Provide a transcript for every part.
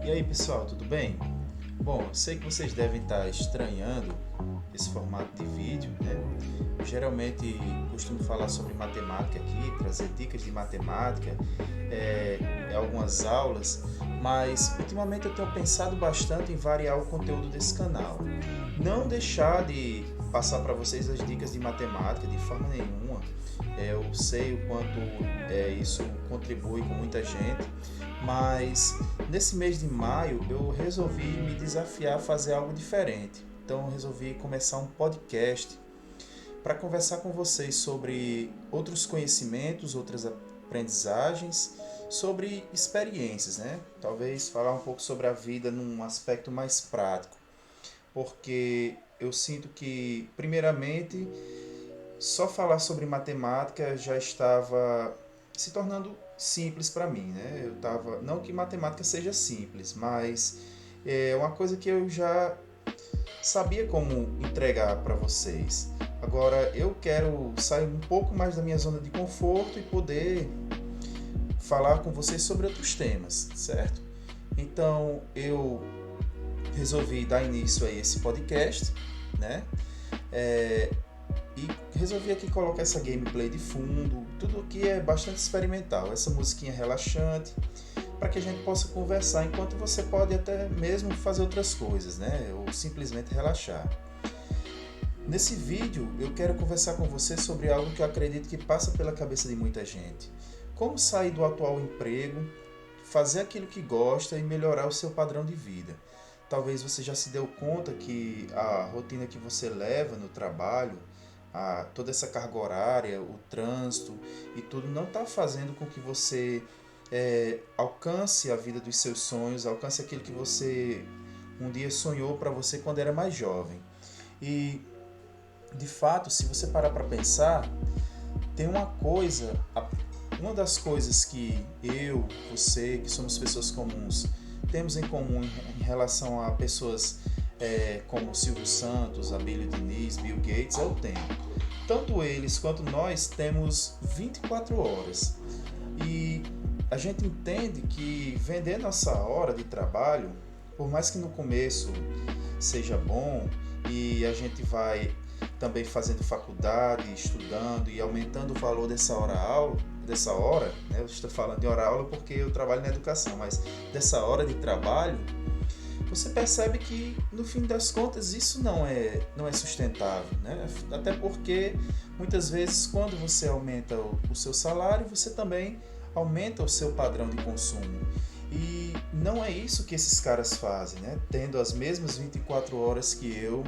E aí pessoal, tudo bem? Bom, eu sei que vocês devem estar estranhando esse formato de vídeo, né? Eu geralmente costumo falar sobre matemática aqui, trazer dicas de matemática, algumas aulas, mas ultimamente eu tenho pensado bastante em variar o conteúdo desse canal. Não deixar de passar para vocês as dicas de matemática de forma nenhuma. Eu sei o quanto isso contribui com muita gente, mas nesse mês de maio eu resolvi me desafiar a fazer algo diferente. Então eu resolvi começar um podcast para conversar com vocês sobre outros conhecimentos, outras aprendizagens, sobre experiências, né? Talvez falar um pouco sobre a vida num aspecto mais prático, porque eu sinto que, primeiramente, só falar sobre matemática já estava se tornando simples para mim, né? Eu tava, não que matemática seja simples, mas é uma coisa que eu já sabia como entregar para vocês. Agora eu quero sair um pouco mais da minha zona de conforto e poder falar com vocês sobre outros temas, certo? Então eu resolvi dar início a esse podcast, né? E resolvi aqui colocar essa gameplay de fundo, tudo que é bastante experimental, essa musiquinha relaxante, para que a gente possa conversar enquanto você pode até mesmo fazer outras coisas, né? Ou simplesmente relaxar. Nesse vídeo eu quero conversar com você sobre algo que eu acredito que passa pela cabeça de muita gente. Como sair do atual emprego, fazer aquilo que gosta e melhorar o seu padrão de vida. Talvez você já se deu conta que a rotina que você leva no trabalho, toda essa carga horária, o trânsito e tudo não está fazendo com que você alcance a vida dos seus sonhos, alcance aquilo que você um dia sonhou para você quando era mais jovem. E, de fato, se você parar para pensar, tem uma das coisas que eu, você, que somos pessoas comuns, temos em comum em relação a pessoas como Silvio Santos, Abílio Diniz, Bill Gates, é o tempo. Tanto eles quanto nós temos 24 horas. E a gente entende que vender nossa hora de trabalho, por mais que no começo seja bom e a gente vai também fazendo faculdade, estudando e aumentando o valor dessa hora, né? Eu estou falando de hora-aula porque eu trabalho na educação, mas dessa hora de trabalho, você percebe que no fim das contas isso não é sustentável, né? Até porque muitas vezes quando você aumenta o seu salário, você também aumenta o seu padrão de consumo. E não é isso que esses caras fazem, né? Tendo as mesmas 24 horas que eu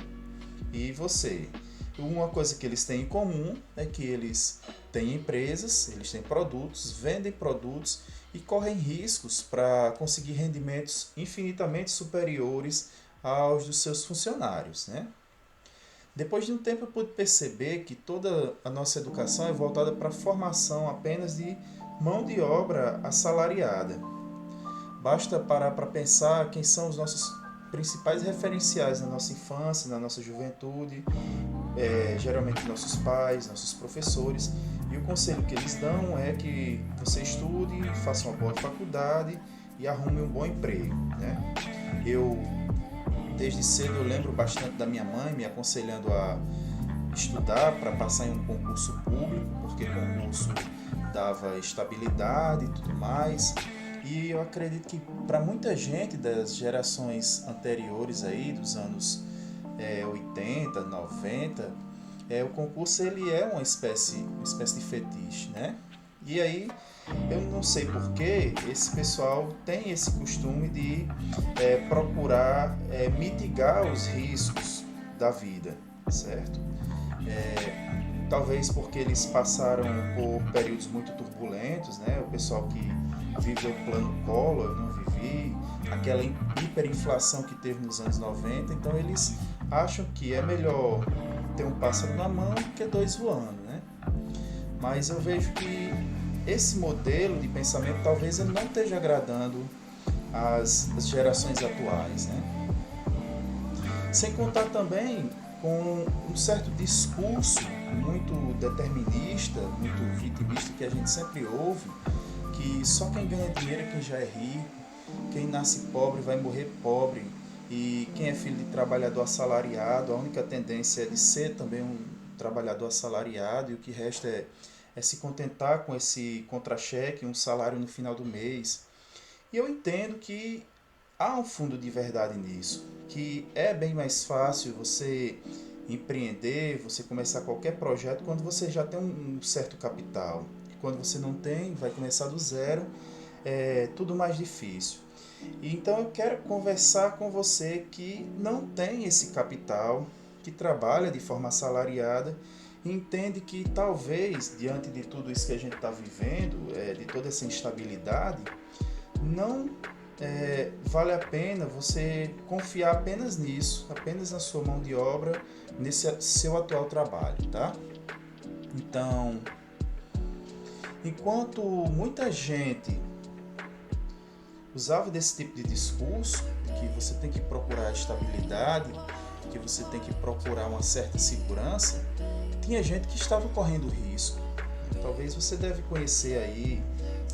e você. Uma coisa que eles têm em comum é que eles têm empresas, eles têm produtos, vendem produtos e correm riscos para conseguir rendimentos infinitamente superiores aos dos seus funcionários, né? Depois de um tempo eu pude perceber que toda a nossa educação é voltada para a formação apenas de mão de obra assalariada. Basta parar para pensar quem são os nossos principais referenciais na nossa infância, na nossa juventude, geralmente nossos pais, nossos professores, e o conselho que eles dão é que você estude, faça uma boa faculdade e arrume um bom emprego, né? Desde cedo eu lembro bastante da minha mãe me aconselhando a estudar para passar em um concurso público, porque concurso dava estabilidade e tudo mais. E eu acredito que para muita gente das gerações anteriores aí, dos anos 80, 90, o concurso ele é uma espécie de fetiche, né? E aí eu não sei por que esse pessoal tem esse costume de procurar mitigar os riscos da vida, certo? Talvez porque eles passaram por períodos muito turbulentos, né? O pessoal que viveu o plano Collor, eu não vivi, aquela hiperinflação que teve nos anos 90, então eles acham que é melhor ter um pássaro na mão do que dois voando, né? Mas eu vejo que esse modelo de pensamento talvez ele não esteja agradando as gerações atuais, né? Sem contar também com um certo discurso muito determinista, muito vitimista que a gente sempre ouve, que só quem ganha dinheiro é quem já é rico, quem nasce pobre vai morrer pobre. E quem é filho de trabalhador assalariado, a única tendência é de ser também um trabalhador assalariado, e o que resta é se contentar com esse contra-cheque, um salário no final do mês. E eu entendo que há um fundo de verdade nisso, que é bem mais fácil você empreender, você começar qualquer projeto quando você já tem um certo capital. Quando você não tem, vai começar do zero, é tudo mais difícil. Então eu quero conversar com você que não tem esse capital, que trabalha de forma assalariada e entende que talvez, diante de tudo isso que a gente está vivendo, de toda essa instabilidade, não vale a pena você confiar apenas nisso, apenas na sua mão de obra, nesse seu atual trabalho, tá? Então, enquanto muita gente usava desse tipo de discurso, que você tem que procurar estabilidade, que você tem que procurar uma certa segurança, tinha gente que estava correndo risco. Talvez você deve conhecer aí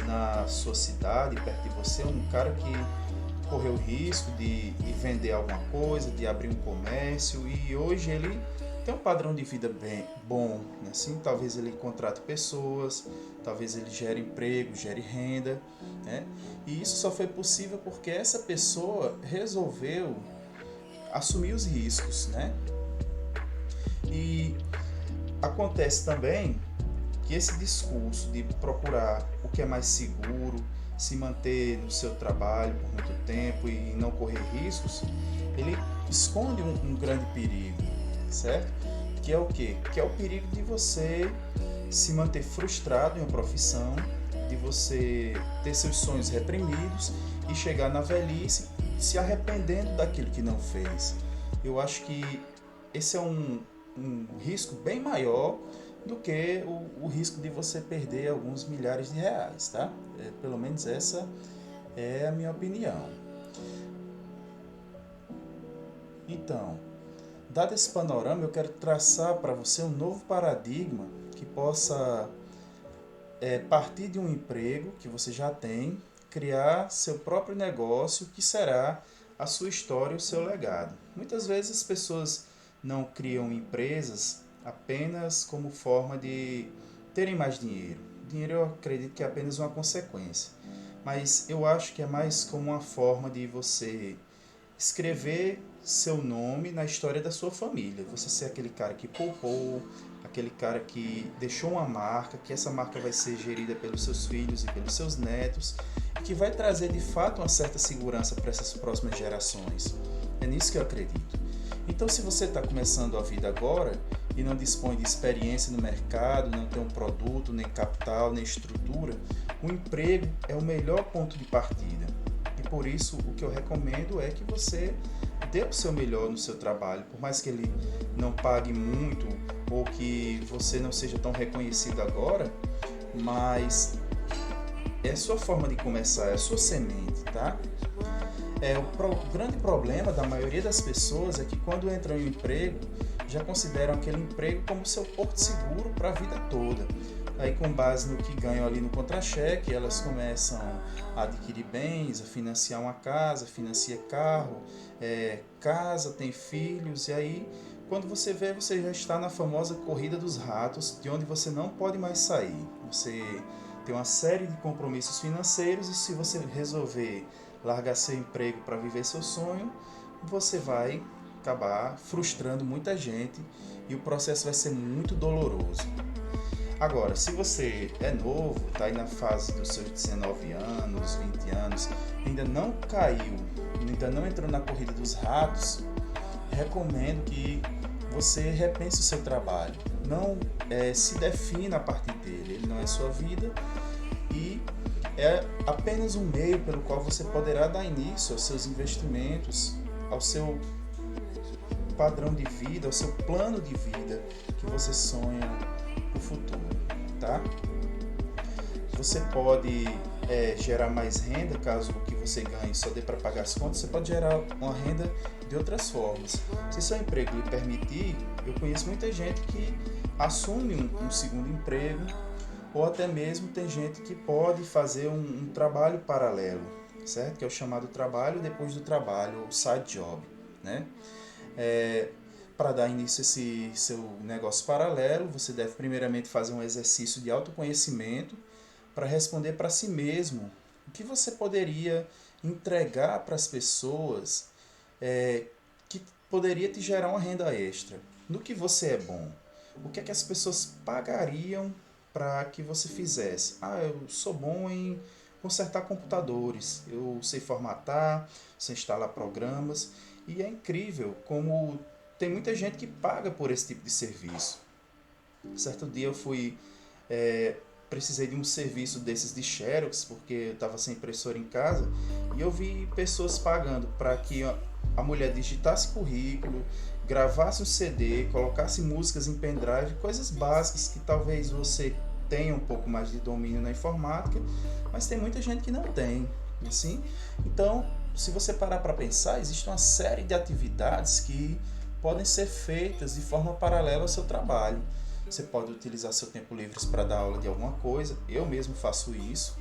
na sua cidade, perto de você, um cara que correu risco de vender alguma coisa, de abrir um comércio, e hoje ele tem um padrão de vida bem bom, né? Assim, talvez ele contrate pessoas, talvez ele gere emprego, gere renda, né? E isso só foi possível porque essa pessoa resolveu assumir os riscos, né? E acontece também que esse discurso de procurar o que é mais seguro, se manter no seu trabalho por muito tempo e não correr riscos, ele esconde um grande perigo, certo? Que é o quê? Que é o perigo de você se manter frustrado em uma profissão, de você ter seus sonhos reprimidos e chegar na velhice se arrependendo daquilo que não fez. Eu acho que esse é um risco bem maior do que o risco de você perder alguns milhares de reais, tá? Pelo menos essa é a minha opinião. Então, dado esse panorama, eu quero traçar para você um novo paradigma que possa partir de um emprego que você já tem, criar seu próprio negócio que será a sua história e o seu legado. Muitas vezes as pessoas não criam empresas apenas como forma de terem mais dinheiro. Dinheiro eu acredito que é apenas uma consequência, mas eu acho que é mais como uma forma de você escrever seu nome na história da sua família. Você ser aquele cara que poupou, aquele cara que deixou uma marca, que essa marca vai ser gerida pelos seus filhos e pelos seus netos, que vai trazer de fato uma certa segurança para essas próximas gerações. É nisso que eu acredito. Então, se você está começando a vida agora e não dispõe de experiência no mercado, não tem um produto, nem capital, nem estrutura, o emprego é o melhor ponto de partida. E por isso, o que eu recomendo é que você dê o seu melhor no seu trabalho, por mais que ele não pague muito ou que você não seja tão reconhecido agora, mas é a sua forma de começar, é a sua semente, tá? O grande problema da maioria das pessoas é que quando entram em um emprego, já consideram aquele emprego como seu porto seguro para a vida toda. Aí, com base no que ganham ali no contra-cheque, elas começam a adquirir bens, a financiar uma casa, financia carro, casa, tem filhos, e aí, quando você vê, você já está na famosa corrida dos ratos, de onde você não pode mais sair. Você tem uma série de compromissos financeiros e se você resolver largar seu emprego para viver seu sonho, você vai acabar frustrando muita gente e o processo vai ser muito doloroso. Agora, se você é novo, está aí na fase dos seus 19 anos, 20 anos, ainda não caiu, ainda não entrou na corrida dos ratos, recomendo que você repense o seu trabalho. Não se defina a partir dele, ele não é sua vida e é apenas um meio pelo qual você poderá dar início aos seus investimentos, ao seu padrão de vida, ao seu plano de vida que você sonha no futuro, tá? Você pode gerar mais renda, caso o que você ganhe só dê para pagar as contas, você pode gerar uma renda de outras formas. Se seu emprego lhe permitir, eu conheço muita gente que assume um segundo emprego, ou até mesmo tem gente que pode fazer um trabalho paralelo, certo? Que é o chamado trabalho depois do trabalho, o side job, né? Para dar início a esse seu negócio paralelo, você deve primeiramente fazer um exercício de autoconhecimento para responder para si mesmo o que você poderia entregar para as pessoas que poderia te gerar uma renda extra. No que você é bom? O que é que as pessoas pagariam para que você fizesse? Eu sou bom em consertar computadores, eu sei formatar, sei instalar programas, e é incrível como tem muita gente que paga por esse tipo de serviço. Certo dia eu precisei de um serviço desses de Xerox, porque eu estava sem impressora em casa, e eu vi pessoas pagando para que a mulher digitasse currículo, gravasse um CD, colocasse músicas em pendrive, coisas básicas que talvez você tenha um pouco mais de domínio na informática, mas tem muita gente que não tem, assim. Então, se você parar para pensar, existe uma série de atividades que podem ser feitas de forma paralela ao seu trabalho. Você pode utilizar seu tempo livre para dar aula de alguma coisa, eu mesmo faço isso.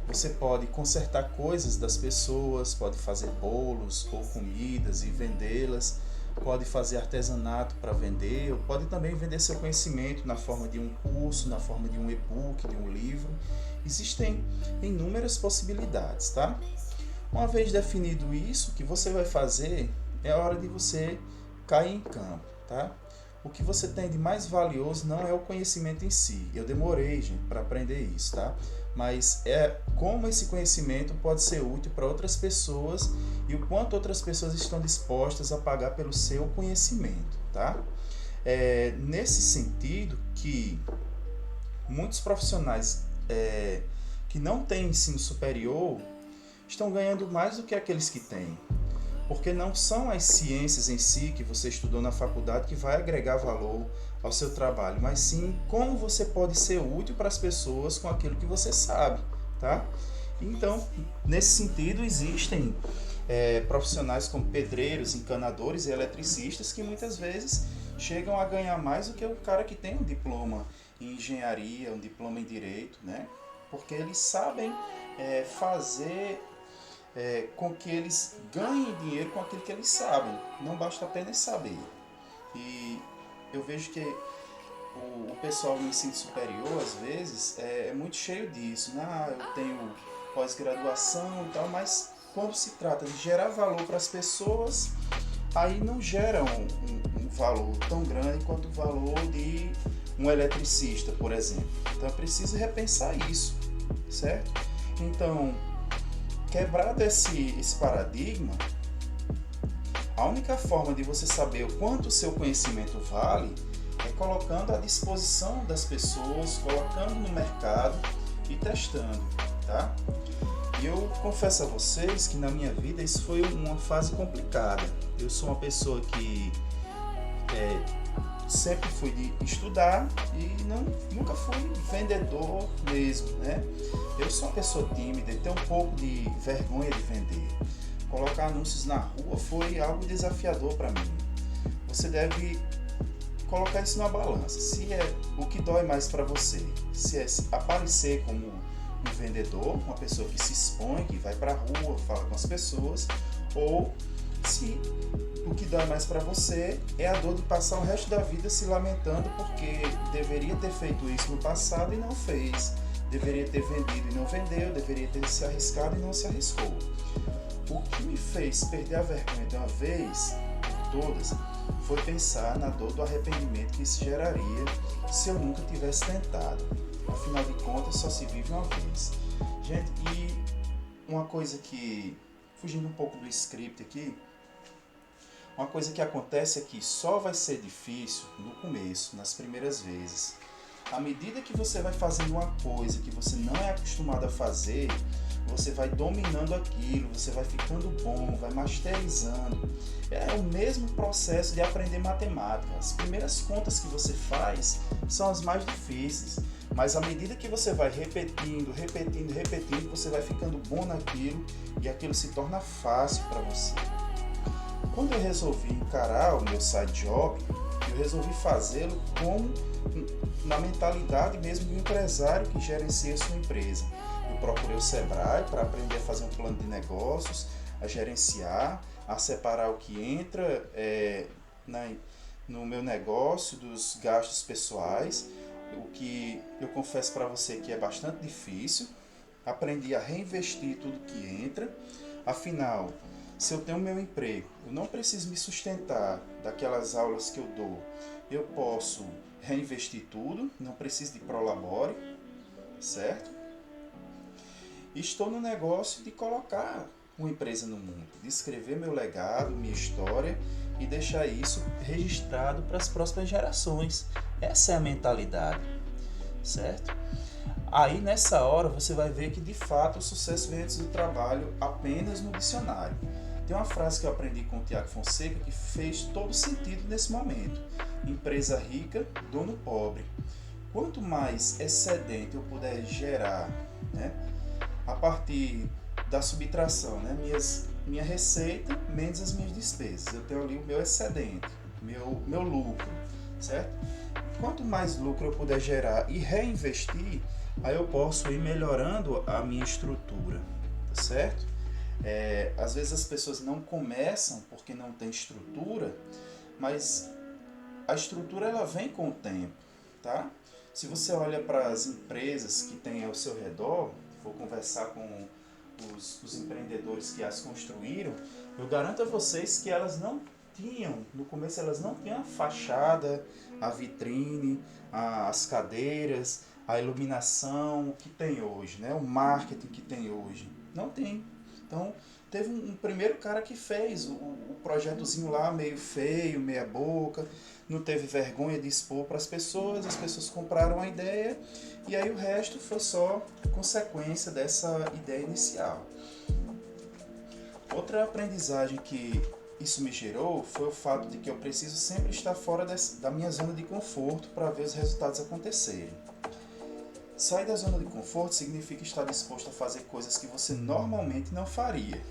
Você pode consertar coisas das pessoas, pode fazer bolos ou comidas e vendê-las, pode fazer artesanato para vender, ou pode também vender seu conhecimento na forma de um curso, na forma de um e-book, de um livro. Existem inúmeras possibilidades, tá? Uma vez definido isso, o que você vai fazer é a hora de você cair em campo, tá? O que você tem de mais valioso não é o conhecimento em si. Eu demorei, gente, para aprender isso, tá? Mas é como esse conhecimento pode ser útil para outras pessoas e o quanto outras pessoas estão dispostas a pagar pelo seu conhecimento, tá? Nesse sentido que muitos profissionais que não têm ensino superior estão ganhando mais do que aqueles que têm. Porque não são as ciências em si que você estudou na faculdade que vai agregar valor ao seu trabalho, mas sim como você pode ser útil para as pessoas com aquilo que você sabe, tá? Então, nesse sentido, existem profissionais como pedreiros, encanadores e eletricistas que muitas vezes chegam a ganhar mais do que o cara que tem um diploma em engenharia, um diploma em direito, né? Porque eles sabem fazer com que eles ganhem dinheiro com aquilo que eles sabem. Não basta apenas saber. E eu vejo que o pessoal no ensino superior, às vezes, é muito cheio disso. Eu tenho pós-graduação e tal, mas quando se trata de gerar valor para as pessoas, aí não gera um valor tão grande quanto o valor de um eletricista, por exemplo. Então é preciso repensar isso, certo? Então, quebrado esse paradigma, a única forma de você saber o quanto o seu conhecimento vale é colocando à disposição das pessoas, colocando no mercado e testando, tá? E eu confesso a vocês que na minha vida isso foi uma fase complicada. Eu sou uma pessoa que sempre fui de estudar e nunca fui vendedor mesmo, né? Eu sou uma pessoa tímida e tenho um pouco de vergonha de vender. Colocar anúncios na rua foi algo desafiador para mim. Você deve colocar isso na balança. Se é o que dói mais para você, se é aparecer como um vendedor, uma pessoa que se expõe, que vai para a rua, fala com as pessoas, ou se o que dói mais para você é a dor de passar o resto da vida se lamentando porque deveria ter feito isso no passado e não fez, deveria ter vendido e não vendeu, deveria ter se arriscado e não se arriscou. O que me fez perder a vergonha de uma vez por todas foi pensar na dor do arrependimento que isso geraria se eu nunca tivesse tentado. Afinal de contas, só se vive uma vez. Gente, e uma coisa que, fugindo um pouco do script aqui, uma coisa que acontece é que só vai ser difícil no começo, nas primeiras vezes. À medida que você vai fazendo uma coisa que você não é acostumado a fazer, você vai dominando aquilo, você vai ficando bom, vai masterizando. É o mesmo processo de aprender matemática. As primeiras contas que você faz são as mais difíceis, mas à medida que você vai repetindo, você vai ficando bom naquilo e aquilo se torna fácil para você. Quando eu resolvi encarar o meu side job, eu resolvi fazê-lo como na mentalidade mesmo de um empresário que gerencia sua empresa. Eu procurei o Sebrae para aprender a fazer um plano de negócios, a gerenciar, a separar o que entra no meu negócio dos gastos pessoais, o que eu confesso para você que é bastante difícil. Aprendi a reinvestir tudo que entra. Afinal, se eu tenho meu emprego, eu não preciso me sustentar daquelas aulas que eu dou. Eu posso reinvestir tudo, não preciso de prolabore, certo? E estou no negócio de colocar uma empresa no mundo, de escrever meu legado, minha história e deixar isso registrado para as próximas gerações. Essa é a mentalidade, certo? Aí nessa hora você vai ver que de fato o sucesso vem antes do trabalho apenas no dicionário. Tem uma frase que eu aprendi com o Tiago Fonseca que fez todo sentido nesse momento. Empresa rica, dono pobre. Quanto mais excedente eu puder gerar, né, a partir da subtração, né, minha receita menos as minhas despesas. Eu tenho ali o meu excedente, meu lucro, certo? Quanto mais lucro eu puder gerar e reinvestir, aí eu posso ir melhorando a minha estrutura, tá certo? Às vezes as pessoas não começam porque não tem estrutura, mas a estrutura ela vem com o tempo, tá? Se você olha para as empresas que tem ao seu redor, for conversar com os empreendedores que as construíram, eu garanto a vocês que elas não tinham, no começo elas não tinham a fachada, a vitrine, as cadeiras, a iluminação que tem hoje, né? O marketing que tem hoje. Não tem. Então, teve um primeiro cara que fez o projetozinho lá, meio feio, meia boca, não teve vergonha de expor para as pessoas compraram a ideia e aí o resto foi só consequência dessa ideia inicial. Outra aprendizagem que isso me gerou foi o fato de que eu preciso sempre estar fora da minha zona de conforto para ver os resultados acontecerem. Sair da zona de conforto significa estar disposto a fazer coisas que você normalmente não faria.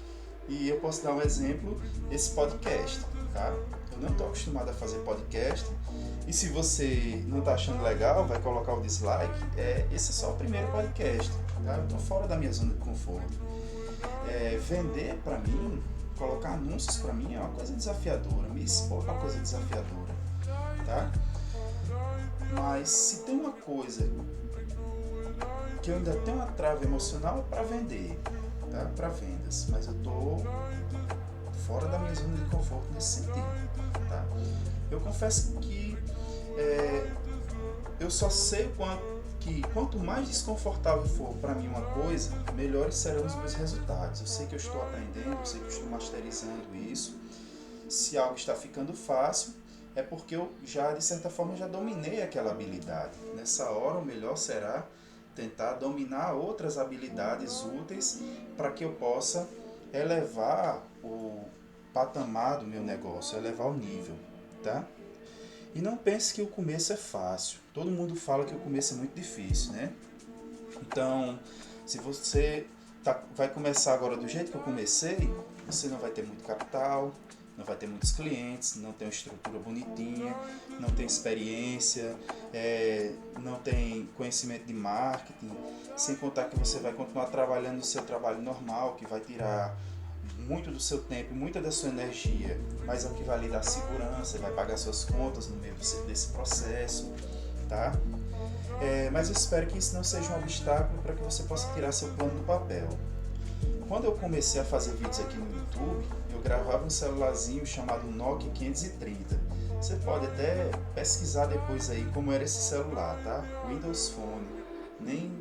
E eu posso dar um exemplo, esse podcast, tá? Eu não estou acostumado a fazer podcast. E se você não está achando legal, vai colocar o dislike. Esse é só o primeiro podcast, tá? Eu estou fora da minha zona de conforto. Vender para mim, colocar anúncios para mim é uma coisa desafiadora. Me expor é uma coisa desafiadora, tá? Mas se tem uma coisa que eu ainda tenho uma trava emocional é para vender, tá? Para vendas, mas eu tô fora da minha zona de conforto nesse sentido, tá? Eu confesso que eu só sei quanto mais desconfortável for para mim uma coisa, melhores serão os meus resultados. Eu sei que eu estou aprendendo, eu sei que eu estou masterizando isso. Se algo está ficando fácil, é porque eu já, de certa forma, já dominei aquela habilidade. Nessa hora, o melhor será tentar dominar outras habilidades úteis para que eu possa elevar o patamar do meu negócio, elevar o nível, tá? E não pense que o começo é fácil. Todo mundo fala que o começo é muito difícil, né? Então, se você vai começar agora do jeito que eu comecei, você não vai ter muito capital, não vai ter muitos clientes, não tem uma estrutura bonitinha, não tem experiência, não tem conhecimento de marketing, sem contar que você vai continuar trabalhando no seu trabalho normal, que vai tirar muito do seu tempo, muita da sua energia, mas é o que vai lhe dar segurança, vai pagar suas contas no meio desse processo, tá? Mas eu espero que isso não seja um obstáculo para que você possa tirar seu plano do papel. Quando eu comecei a fazer vídeos aqui no YouTube, eu gravava um celularzinho chamado Nokia 530. Você pode até pesquisar depois aí como era esse celular, tá? Windows Phone. Nem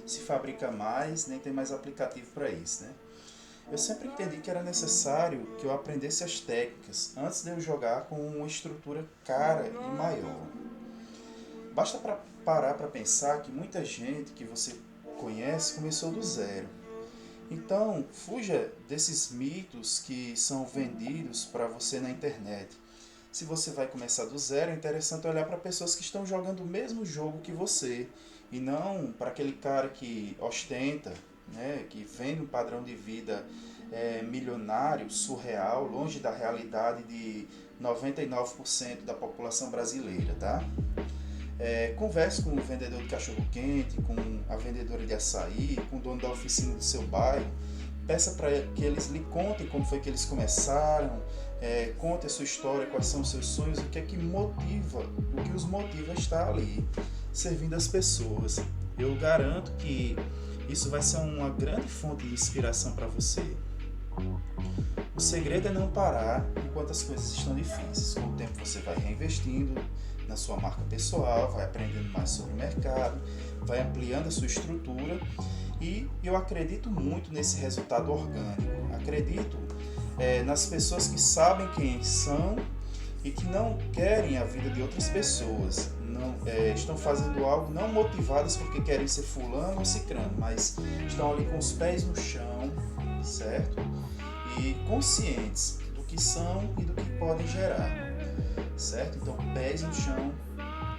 se fabrica mais, nem tem mais aplicativo para isso, né? Eu sempre entendi que era necessário que eu aprendesse as técnicas antes de eu jogar com uma estrutura cara e maior. Basta parar para pensar que muita gente que você conhece começou do zero. Então, fuja desses mitos que são vendidos para você na internet. Se você vai começar do zero, é interessante olhar para pessoas que estão jogando o mesmo jogo que você e não para aquele cara que ostenta, né, que vem um padrão de vida milionário, surreal, longe da realidade de 99% da população brasileira, tá? Converse com o vendedor de cachorro-quente, com a vendedora de açaí, com o dono da oficina do seu bairro. Peça para que eles lhe contem como foi que eles começaram, conte a sua história, quais são os seus sonhos, o que é que motiva, o que os motiva a estar ali, servindo as pessoas. Eu garanto que isso vai ser uma grande fonte de inspiração para você. O segredo é não parar enquanto as coisas estão difíceis. Com o tempo você vai reinvestindo na sua marca pessoal, vai aprendendo mais sobre o mercado, vai ampliando a sua estrutura e eu acredito muito nesse resultado orgânico. Acredito nas pessoas que sabem quem são e que não querem a vida de outras pessoas. Não, estão fazendo algo não motivadas porque querem ser fulano ou cicrano, mas estão ali com os pés no chão, certo? E conscientes do que são e do que podem gerar, certo? Então, pés no chão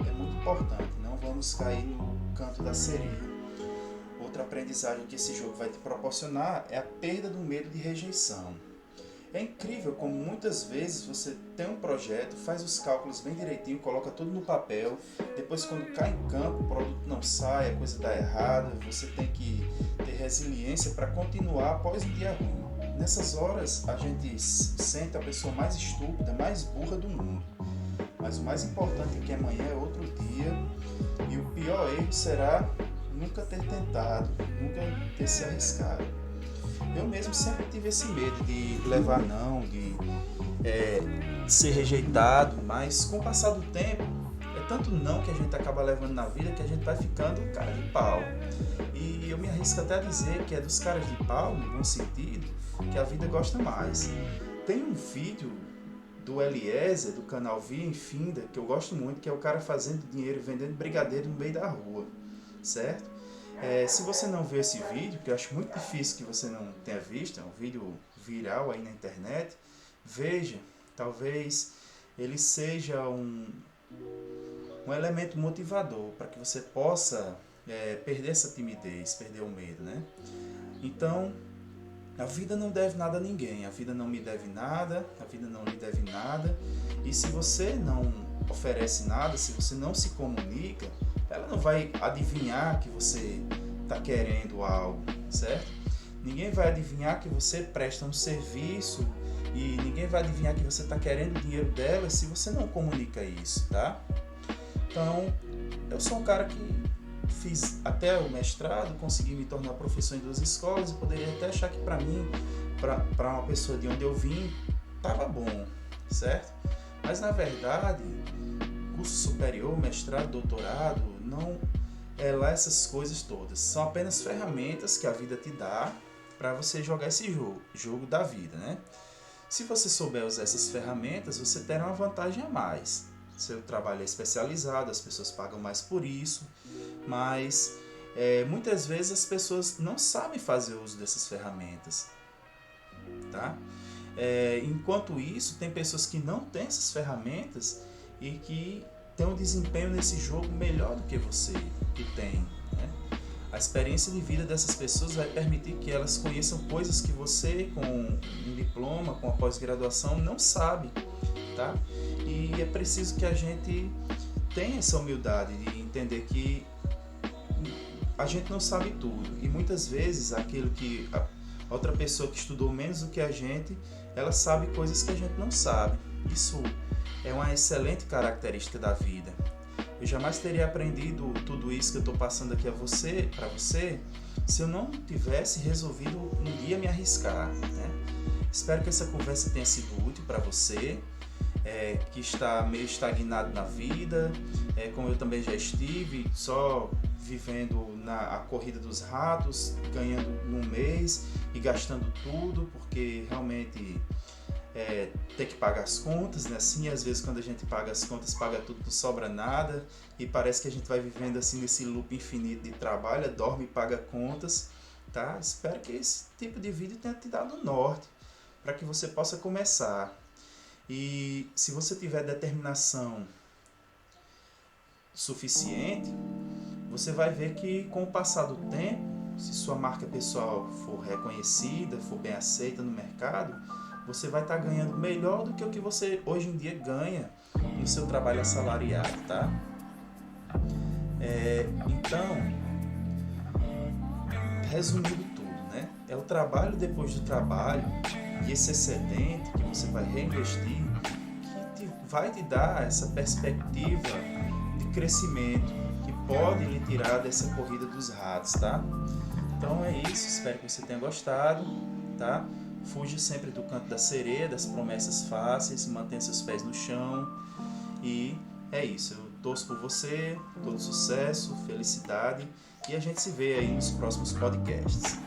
é muito importante, não vamos cair no canto da sereia. Outra aprendizagem que esse jogo vai te proporcionar é a perda do medo de rejeição. É incrível como muitas vezes você tem um projeto, faz os cálculos bem direitinho, coloca tudo no papel, depois quando cai em campo o produto não sai, a coisa dá errada, você tem que ter resiliência para continuar após um dia ruim. Nessas horas a gente sente a pessoa mais estúpida, mais burra do mundo. Mas o mais importante é que amanhã é outro dia e o pior erro será nunca ter tentado, nunca ter se arriscado. Eu mesmo sempre tive esse medo de levar não, de ser rejeitado, mas com o passar do tempo, é tanto não que a gente acaba levando na vida que a gente vai ficando cara de pau. E eu me arrisco até a dizer que é dos caras de pau, no bom sentido, que a vida gosta mais. Tem um vídeo do Eliezer, do canal Via Infinda, que eu gosto muito, que é o cara fazendo dinheiro vendendo brigadeiro no meio da rua, certo? Se você não viu esse vídeo, que eu acho muito difícil que você não tenha visto, é um vídeo viral aí na internet, veja, talvez ele seja um elemento motivador para que você possa perder essa timidez, perder o medo, né? Então, a vida não deve nada a ninguém, a vida não me deve nada, a vida não lhe deve nada, e se você não oferece nada, se você não se comunica, ela não vai adivinhar que você está querendo algo, certo? Ninguém vai adivinhar que você presta um serviço e ninguém vai adivinhar que você está querendo o dinheiro dela se você não comunica isso, tá? Então, eu sou um cara que fiz até o mestrado, consegui me tornar professor em 2 escolas e poderia até achar que para mim, para uma pessoa de onde eu vim, estava bom, certo? Mas na verdade, curso superior, mestrado, doutorado, não é lá essas coisas todas. São apenas ferramentas que a vida te dá para você jogar esse jogo da vida, né? Se você souber usar essas ferramentas, você terá uma vantagem a mais. Seu trabalho é especializado, as pessoas pagam mais por isso, mas muitas vezes as pessoas não sabem fazer uso dessas ferramentas, tá? Enquanto isso, tem pessoas que não têm essas ferramentas e que têm um desempenho nesse jogo melhor do que você que tem, né? A experiência de vida dessas pessoas vai permitir que elas conheçam coisas que você, com um diploma, com a pós-graduação, não sabe, tá? E é preciso que a gente tenha essa humildade de entender que a gente não sabe tudo e muitas vezes aquilo que a outra pessoa que estudou menos do que a gente, ela sabe coisas que a gente não sabe. Isso é uma excelente característica da vida. Eu jamais teria aprendido tudo isso que eu estou passando aqui para você, se eu não tivesse resolvido um dia me arriscar, né? Espero que essa conversa tenha sido útil para você, que está meio estagnado na vida, como eu também já estive, só vivendo a corrida dos ratos, ganhando num mês e gastando tudo, porque realmente ter que pagar as contas, né? Assim, às vezes quando a gente paga as contas, paga tudo, não sobra nada, e parece que a gente vai vivendo assim nesse loop infinito de trabalho, dorme e paga contas, tá? Espero que esse tipo de vídeo tenha te dado norte, para que você possa começar. E se você tiver determinação suficiente, você vai ver que com o passar do tempo, se sua marca pessoal for reconhecida, for bem aceita no mercado, você vai estar ganhando melhor do que o que você hoje em dia ganha no seu trabalho assalariado, tá? Então, resumindo tudo, né? É o trabalho depois do trabalho e esse excedente que você vai reinvestir que vai te dar essa perspectiva de crescimento que pode lhe tirar dessa corrida dos ratos, tá? Então é isso, espero que você tenha gostado, tá? Fuja sempre do canto da sereia, das promessas fáceis, mantenha seus pés no chão e é isso. Eu torço por você, todo sucesso, felicidade e a gente se vê aí nos próximos podcasts.